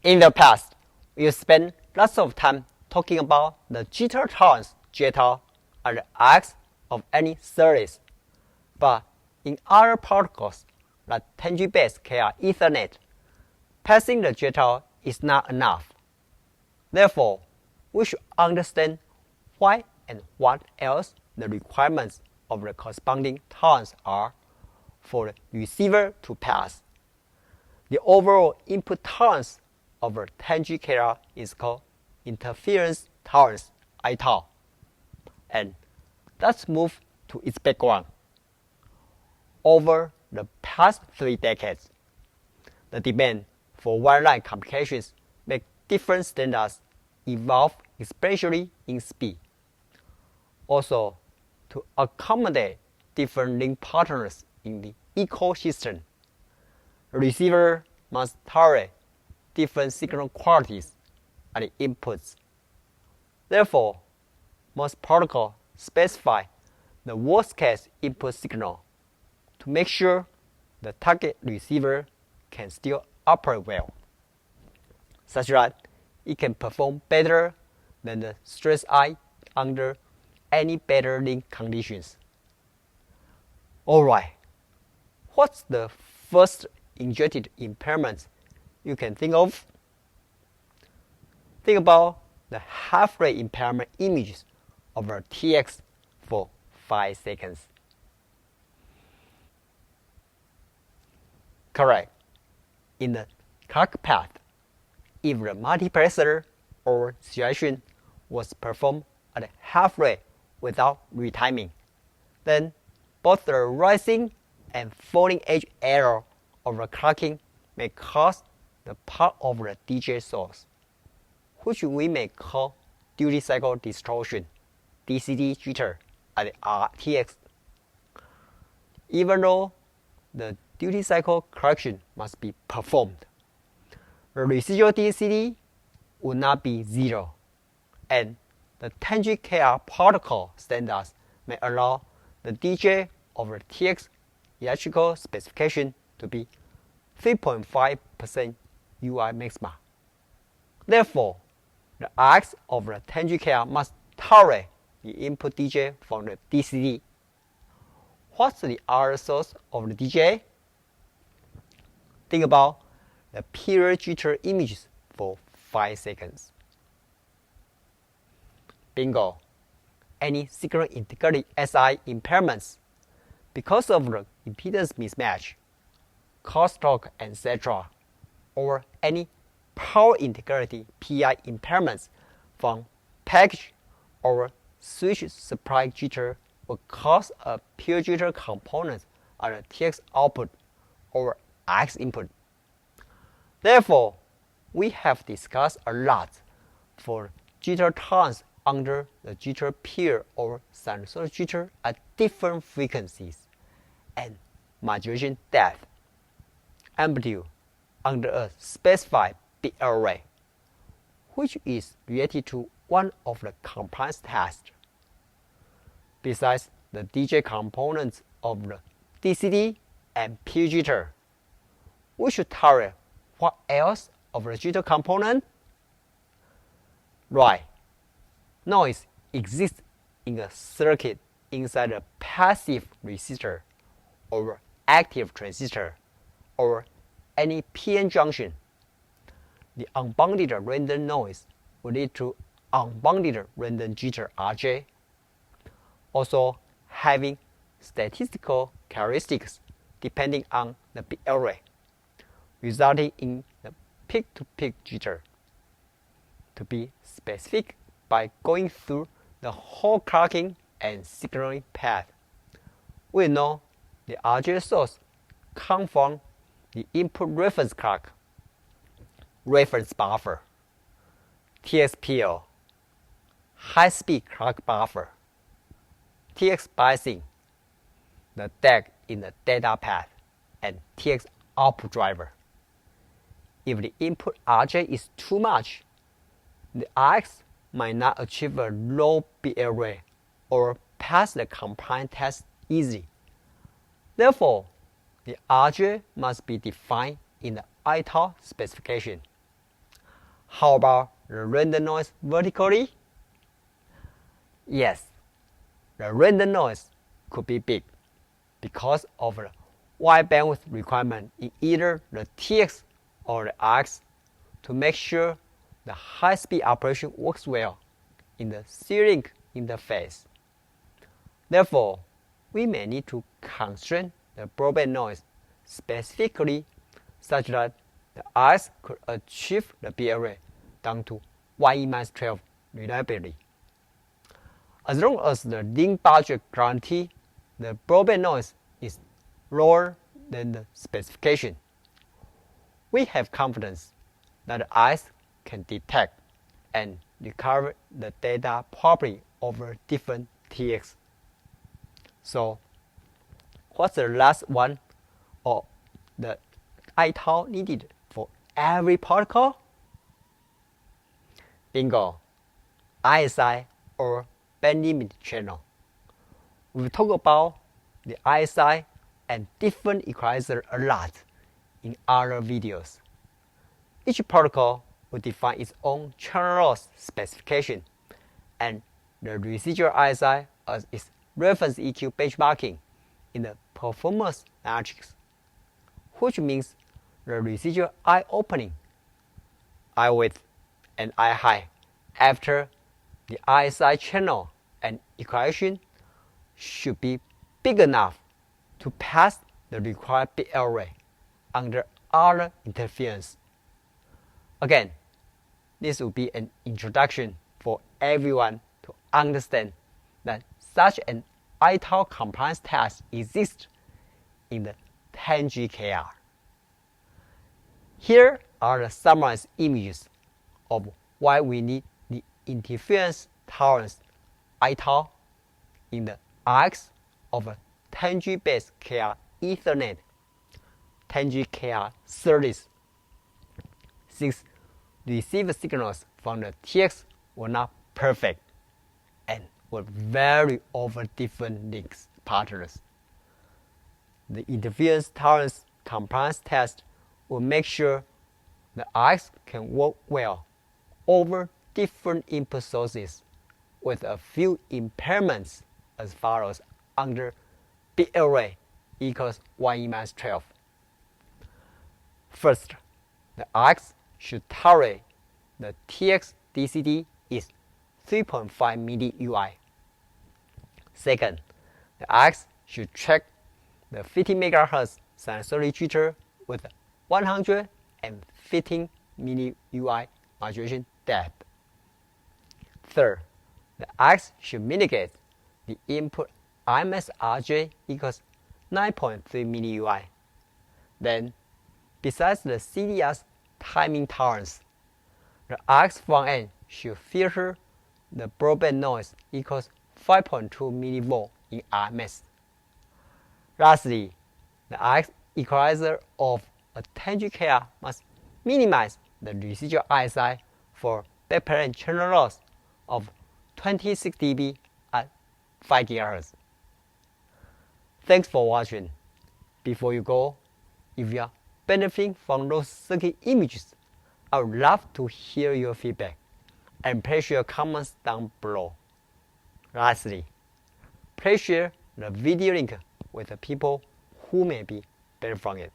In the past, we spent lots of time talking about the jitter tolerance jitter and the X of any SerDes. But in other protocols like 10G-BASE-KR Ethernet, passing the jitter is not enough. Therefore, we should understand why and what else the requirements of the corresponding tolerance are for the receiver to pass. The overall input tolerance of a 10G-KR is called interference tolerance, ITOL. And let's move to its background. Over the past 3 decades, the demand for wireline communications make different standards evolve especially in speed. Also, to accommodate different link partners in the ecosystem, the receiver must tolerate different signal qualities and inputs. Therefore, most protocols specify the worst-case input signal to make sure the target receiver can still operate well, such that it can perform better than the stress eye under any better link conditions. Alright, what's the first injected impairment you can think of? Think about the half-rate impairment images of a TX for 5 seconds. Correct. In the clock path, if the multiplexer or situation was performed at half rate without retiming, then both the rising and falling edge error of the clocking may cause the part of the DJ source, which we may call duty cycle distortion, DCD jitter at RTX. Even though the duty cycle correction must be performed, the residual DCD would not be 0, and the 10G-KR protocol standards may allow the DJ over TX electrical specification to be 3.5% UI maxima. Therefore, the X of the 10G-KR must tolerate the input DJ from the DCD. What's the other source of the DJ? Think about the period jitter images for 5 seconds. Bingo! Any signal integrity SI impairments because of the impedance mismatch, crosstalk, etc., or any power integrity PI impairments from package or switch supply jitter will cause a pure jitter component on the TX output or X input. Therefore, we have discussed a lot for jitter tolerance under the jitter peer or sinusoidal jitter at different frequencies, and modulation depth, amplitude under a specified bit array, which is related to one of the compliance tests. Besides the DJ components of the DCD and peer jitter, we should tolerate what else of the jitter component? Right. Noise exists in a circuit inside a passive resistor or active transistor or any PN junction. The unbounded random noise will lead to unbounded random jitter RJ, also having statistical characteristics depending on the bit array, resulting in the peak-to-peak jitter. To be specific, by going through the whole clocking and signaling path, we know the RJ source comes from the input reference clock, reference buffer, TXPL, high-speed clock buffer, TX biasing, the DAC in the data path, and TX output driver. If the input RJ is too much, the X might not achieve a low bit array or pass the compliance test easily. Therefore, the RJ must be defined in the ITOL specification. How about the random noise vertically? Yes, the random noise could be big because of the wide bandwidth requirement in either the TX or the RX to make sure the high-speed operation works well in the C-Link interface. Therefore, we may need to constrain the broadband noise specifically such that the RX could achieve the bit array down to 1E-12 reliability. As long as the link budget guarantee the broadband noise is lower than the specification, we have confidence that the RX can detect and recover the data properly over different TX. So, what's the last one or the ITOL needed for every protocol? Bingo, ISI or band limit channel. We've talked about the ISI and different equalizer a lot in other videos. Each protocol will define its own channel loss specification and the residual ISI as its reference EQ benchmarking in the performance matrix, which means the residual I opening, I width, and I high after the ISI channel and equalization should be big enough to pass the required bit array under other interference. Again, this will be an introduction for everyone to understand that such an ITOL compliance test exists in the 10G-KR. Here are the summarized images of why we need the interference tolerance ITOL in the RX of a 10G-BASE-KR Ethernet 10G-KR SerDes. Since received signals from the TX were not perfect and were vary over different links partners, the interference tolerance compliance test will make sure the RX can work well over different input sources with a few impairments as follows under bit array equals 1E-12. First, the RX should tolerate the TX DCD is 3.5 mDUI. Second, the RX should track the 50 MHz sinusoidal jitter with 115 mDUI modulation depth. Third, the RX should mitigate the input RMS-RJ equals 9.3 mDUI. Then, besides the CDR's timing tolerance, the RX front end should filter the broadband noise equals 5.2 mV in RMS. Lastly, the RX equalizer of a 10G-KR must minimize the residual ISI for backplane channel loss of 26 dB at 5 GHz. Thanks for watching. Before you go, if you are benefiting from those circuit images, I would love to hear your feedback and place your comments down below. Lastly, please share the video link with the people who may be benefiting from it.